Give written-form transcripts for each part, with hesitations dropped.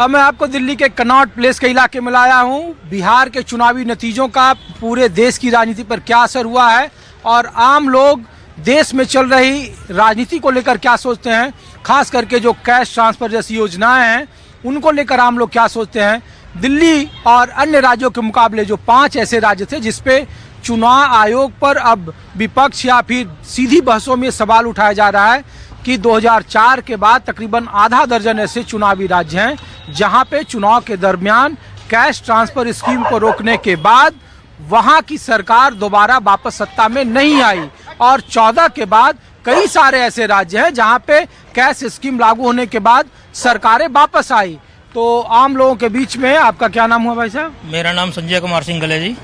अब मैं आपको दिल्ली के कनॉट प्लेस के इलाके में लाया हूँ। बिहार के चुनावी नतीजों का पूरे देश की राजनीति पर क्या असर हुआ है और आम लोग देश में चल रही राजनीति को लेकर क्या सोचते हैं, खास करके जो कैश ट्रांसफर जैसी योजनाएं हैं उनको लेकर आम लोग क्या सोचते हैं। दिल्ली और अन्य राज्यों के मुकाबले जो 5 ऐसे राज्य थे जिसपे चुनाव आयोग पर अब विपक्ष या फिर सीधी बहसों में सवाल उठाया जा रहा है कि 2004 के बाद तकरीबन आधा दर्जन ऐसे चुनावी राज्य हैं जहां पे चुनाव के दरमियान कैश ट्रांसफर स्कीम को रोकने के बाद वहां की सरकार दोबारा वापस सत्ता में नहीं आई और 14 के बाद कई सारे ऐसे राज्य हैं जहां पे कैश स्कीम लागू होने के बाद सरकारें वापस आई। तो आम लोगों के बीच में आपका क्या नाम हुआ भाई साहब? मेरा नाम संजय कुमार सिंह गले जी।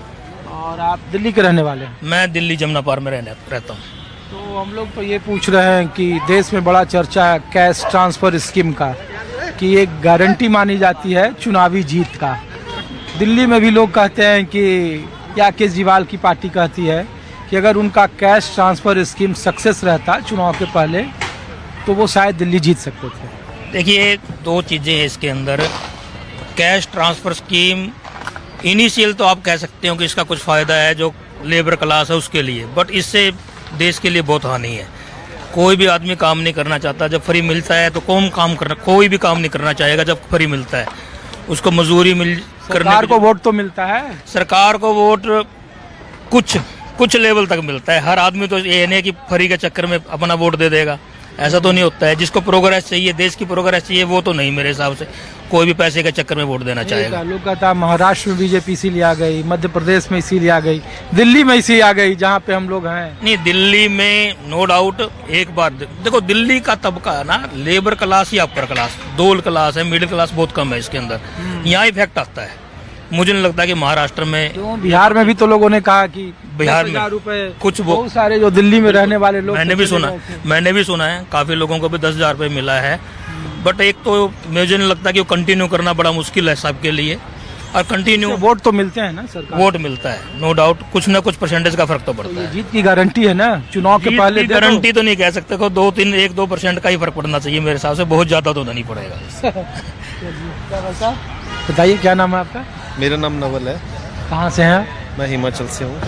और आप दिल्ली के रहने वाले हैं? मैं दिल्ली जमुना पार में रहता हूँ। तो हम लोग तो ये पूछ रहे हैं कि देश में बड़ा चर्चा है कैश ट्रांसफर स्कीम का कि एक गारंटी मानी जाती है चुनावी जीत का। दिल्ली में भी लोग कहते हैं कि या केजरीवाल की पार्टी कहती है कि अगर उनका कैश ट्रांसफर स्कीम सक्सेस रहता चुनाव के पहले तो वो शायद दिल्ली जीत सकते थे। देखिए 2 चीज़ें हैं इसके अंदर। कैश ट्रांसफर स्कीम इनिशियल तो आप कह सकते हो कि इसका कुछ फ़ायदा है जो लेबर क्लास है उसके लिए, बट इससे देश के लिए बहुत हानि है। कोई भी आदमी काम नहीं करना चाहता, जब फ्री मिलता है तो कोई भी काम नहीं करना चाहेगा जब फ्री मिलता है। उसको मजदूरी सरकार को वोट तो मिलता है, सरकार को वोट कुछ लेवल तक मिलता है। हर आदमी तो ये नहीं कि फ्री के चक्कर में अपना वोट दे देगा, ऐसा तो नहीं होता है। जिसको प्रोग्रेस चाहिए, देश की प्रोग्रेस चाहिए, वो तो नहीं, मेरे हिसाब से कोई भी पैसे के चक्कर में वोट देना चाहेगा। लोग कहता है महाराष्ट्र में बीजेपी इसीलिए आ गई, मध्य प्रदेश में इसीलिए आ गई, दिल्ली में इसीलिए आ गई जहाँ पे हम लोग हैं। नहीं, दिल्ली में नो डाउट एक बार देखो, दिल्ली का तबका है ना, लेबर क्लास या अपर क्लास, दोल क्लास है, मिडिल क्लास बहुत कम है इसके अंदर। यहाँ इफेक्ट आता है। मुझे नहीं लगता कि महाराष्ट्र में, बिहार में भी तो लोगों ने कहा कि बिहार में कुछ बहुत सारे जो दिल्ली में रहने वाले लोग, मैंने भी सुना है काफी लोगों को भी 10,000 रुपये मिला है। बट एक तो मुझे नहीं लगता कि वो कंटिन्यू करना बड़ा मुश्किल है सबके लिए। और कंटिन्यू वोट तो मिलते हैं ना, सरकार वोट मिलता है, नो डाउट कुछ ना कुछ परसेंटेज का फर्क तो पड़ता है। जीत की गारंटी है ना, चुनाव के पहले गारंटी तो नहीं कह सकते, 1-2% का ही फर्क पड़ना चाहिए मेरे हिसाब से, बहुत ज्यादा तो नहीं पड़ेगा। बताइए क्या नाम है आपका? मेरा नाम नवल है। कहाँ से हैं? मैं हिमाचल से हूँ।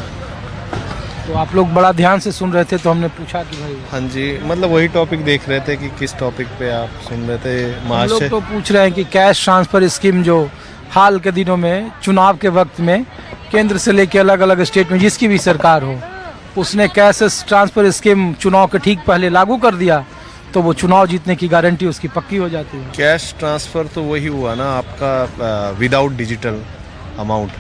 तो आप लोग बड़ा ध्यान से सुन रहे थे तो हमने पूछा कि भाई। हाँ जी, मतलब वही टॉपिक देख रहे थे कि किस टॉपिक पे आप सुन रहे थे। हम लोग तो पूछ रहे हैं कि कैश ट्रांसफर स्कीम जो हाल के दिनों में चुनाव के वक्त में केंद्र से लेकर अलग अलग स्टेट में जिसकी भी सरकार हो उसने कैश ट्रांसफर स्कीम चुनाव के ठीक पहले लागू कर दिया तो वो चुनाव जीतने की गारंटी उसकी पक्की हो जाती है। कैश ट्रांसफर तो वही हुआ ना आपका विदाउट डिजिटल अमाउंट।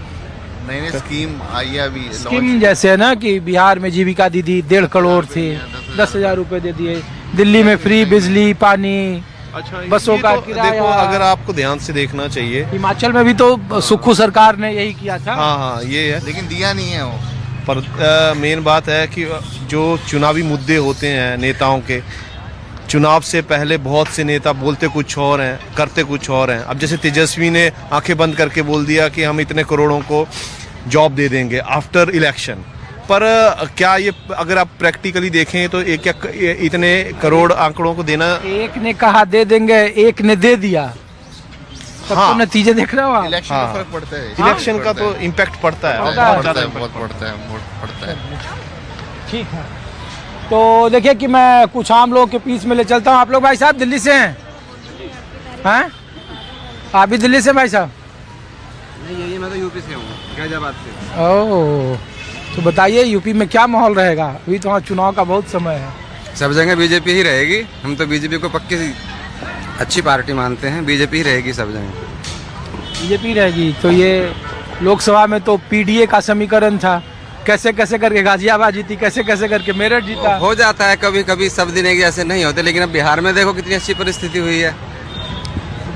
नई स्कीम आई है अभी। स्कीम जैसे है ना कि बिहार में जीविका दीदी 1.5 करोड़ थी, 10,000 रुपए दे दिए। दिल्ली में फ्री बिजली पानी, अच्छा, बसों का किराया। देखो, अगर आपको ध्यान से देखना चाहिए, हिमाचल में भी तो सुक्खू सरकार ने यही किया था। हाँ ये है, लेकिन दिया नहीं है वो। पर मेन बात है कि जो चुनावी मुद्दे होते हैं नेताओं के, चुनाव से पहले बहुत से नेता बोलते कुछ और हैं, करते कुछ और हैं। अब जैसे तेजस्वी ने आंखें बंद करके बोल दिया कि हम इतने करोड़ों को जॉब दे देंगे आफ्टर इलेक्शन, पर क्या ये अगर आप प्रैक्टिकली देखें तो इतने करोड़ आंकड़ों को देना, एक ने कहा दे देंगे, एक ने दे दिया, हाँ, तो नतीजे देख रहे हो आप। इलेक्शन हाँ, का फर्क पड़ता है। इलेक्शन का तो इम्पैक्ट पड़ता है, बहुत पड़ता है। ठीक है, तो देखिए कि मैं कुछ आम लोगों के बीच में ले चलता हूँ। आप लोग भाई साहब दिल्ली से हैं? आप भी दिल्ली से भाई साहब? नहीं, मैं तो यूपी से हूँ, गाजियाबाद से। ओह, तो बताइए यूपी में क्या माहौल रहेगा? अभी तो वहाँ चुनाव का बहुत समय है। सब जगह बीजेपी ही रहेगी। हम तो बीजेपी को पक्की अच्छी पार्टी मानते हैं। बीजेपी ही रहेगी सब जगह। बीजेपी रहेगी। तो ये लोकसभा में तो पीडीए का समीकरण था, कैसे कैसे करके गाजियाबाद जीती, कैसे कैसे करके मेरठ जीता। हो जाता है कभी कभी, सब दिन एक जैसे नहीं होते। लेकिन अब बिहार में देखो कितनी अच्छी परिस्थिति हुई है।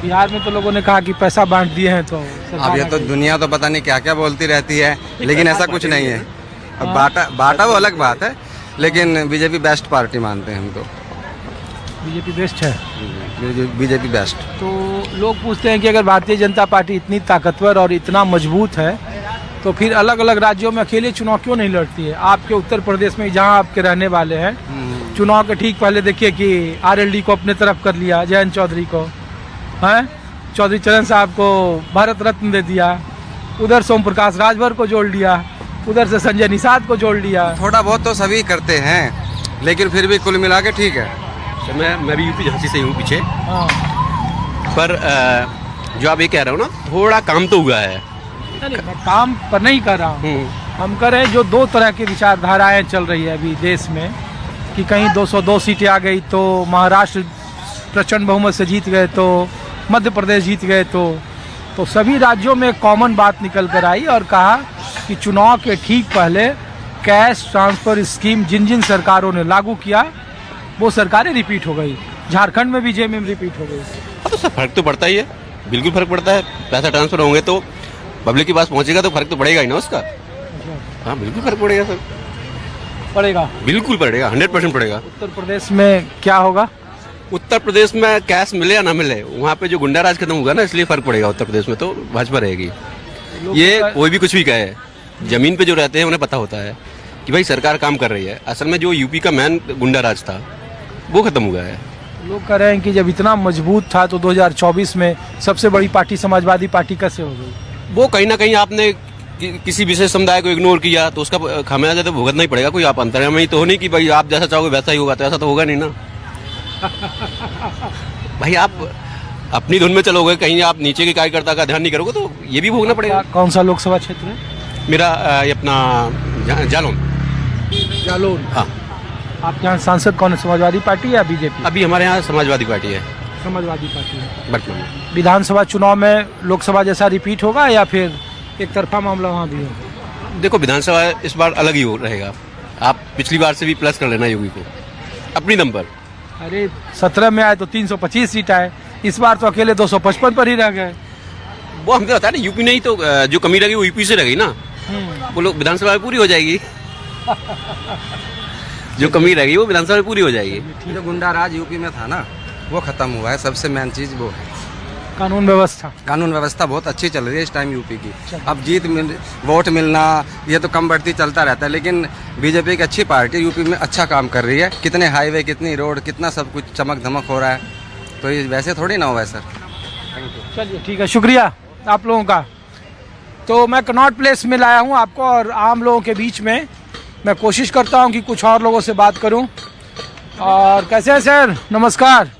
बिहार में तो लोगों ने कहा कि पैसा बांट दिए हैं। तो अब ये तो दुनिया तो पता नहीं क्या क्या बोलती रहती है, लेकिन ऐसा कुछ नहीं है। अब बांटा वो अलग बात है, लेकिन बीजेपी बेस्ट पार्टी मानते हैं हम तो। बीजेपी बेस्ट है? BJP best. तो लोग पूछते हैं कि अगर भारतीय जनता पार्टी इतनी ताकतवर और इतना मजबूत है तो फिर अलग अलग राज्यों में अकेले चुनाव क्यों नहीं लड़ती है? आपके उत्तर प्रदेश में जहां आपके रहने वाले हैं, चुनाव के ठीक पहले देखिए कि आरएलडी को अपने तरफ कर लिया, जयंत चौधरी को, हैं, चौधरी चरण साहब को भारत रत्न दे दिया, उधर सोम प्रकाश राजभर को जोड़ लिया, उधर से संजय निषाद को जोड़ लिया। थोड़ा बहुत तो सभी करते हैं, लेकिन फिर भी कुल मिला के ठीक है। तो मैं भी यूपी झांसी से हूँ पीछे, हाँ। पर जो आप ये कह रहे हो ना, थोड़ा काम तो हुआ है। नहीं, मैं काम पर नहीं कर रहा हूँ, हम कर रहे हैं जो दो तरह की विचारधाराएं चल रही है अभी देश में, कि कहीं 202 सीटें आ गई तो महाराष्ट्र प्रचंड बहुमत से जीत गए, तो मध्य प्रदेश जीत गए, तो सभी राज्यों में कॉमन बात निकल कर आई और कहा कि चुनाव के ठीक पहले कैश ट्रांसफर स्कीम जिन जिन सरकारों ने लागू किया वो सरकारें रिपीट हो गई। झारखंड में भी जेएमएम रिपीट हो गई। हाँ, तो सर फर्क तो पड़ता ही है, बिल्कुल फर्क पड़ता है। पैसा ट्रांसफर होंगे तो पब्लिक के पास पहुंचेगा तो फर्क तो पड़ेगा ही ना उसका। हाँ बिल्कुल फर्क पड़ेगा सर, पड़ेगा, बिल्कुल पड़ेगा, 100% पड़ेगा। उत्तर प्रदेश में क्या होगा? उत्तर प्रदेश में कैश मिले या ना मिले, वहाँ पे जो गुंडा राज खत्म होगा ना, इसलिए फर्क पड़ेगा। उत्तर प्रदेश में तो भाजपा रहेगी। ये कोई भी कुछ भी कहे, जमीन पे जो रहते हैं उन्हें पता होता है कि भाई सरकार काम कर रही है। असल में जो यूपी का मेन गुंडा राज था वो खत्म हुआ है। लोग कह रहे हैं कि जब इतना मजबूत था तो 2024 में सबसे बड़ी पार्टी समाजवादी पार्टी कैसे हो गई? वो कहीं ना कहीं आपने किसी विशेष समुदाय को इग्नोर किया तो उसका खामियाजा तो भुगतना ही पड़ेगा। कोई आप अंतर्यामी तो हो नहीं कि भाई आप जैसा चाहोगे वैसा ही होगा, तो ऐसा तो होगा नहीं ना। भाई आप अपनी धुन में चलोगे, कहीं आप नीचे के कार्यकर्ता का ध्यान नहीं करोगे तो ये भी भोगना पड़ेगा। कौन सा लोकसभा क्षेत्र है? मेरा ये अपना जालौन। हाँ। आपके यहाँ सांसद कौन है, समाजवादी पार्टी या बीजेपी? अभी हमारे यहाँ समाजवादी पार्टी है। समाजवादी पार्टी है। वर्तमान में विधानसभा चुनाव में लोकसभा जैसा रिपीट होगा या फिर एक तरफा मामला वहाँ भी होगा? देखो विधानसभा इस बार अलग ही रहेगा। आप पिछली बार से भी प्लस कर लेना योगी को अपनी दम पर। अरे 17 में आए तो 325 सीट आए, इस बार तो अकेले 255 पर ही रह गए। वो हमने बताया ना, यूपी नहीं तो जो कमी रही वो यूपी से रह गई ना, वो लोग विधानसभा में पूरी हो जाएगी। जो कमी रह गई वो विधानसभा में पूरी हो जाएगी। जो गुंडा राज यूपी में था ना वो खत्म हुआ है, सबसे मेन चीज वो है। कानून व्यवस्था बहुत अच्छी चल रही है इस टाइम यूपी की। अब वोट मिलना ये तो कम बढ़ती चलता रहता है, लेकिन बीजेपी की अच्छी पार्टी यूपी में अच्छा काम कर रही है। कितने हाईवे, कितनी रोड, कितना सब कुछ चमक धमक हो रहा है, तो ये वैसे थोड़ी ना हुआ है सर। चलिए ठीक है, शुक्रिया आप लोगों का। तो मैं कनॉट प्लेस में लाया हूँ आपको और आम लोगों के बीच में। मैं कोशिश करता हूँ कि कुछ और लोगों से बात करूँ। और कैसे हैं सर? नमस्कार।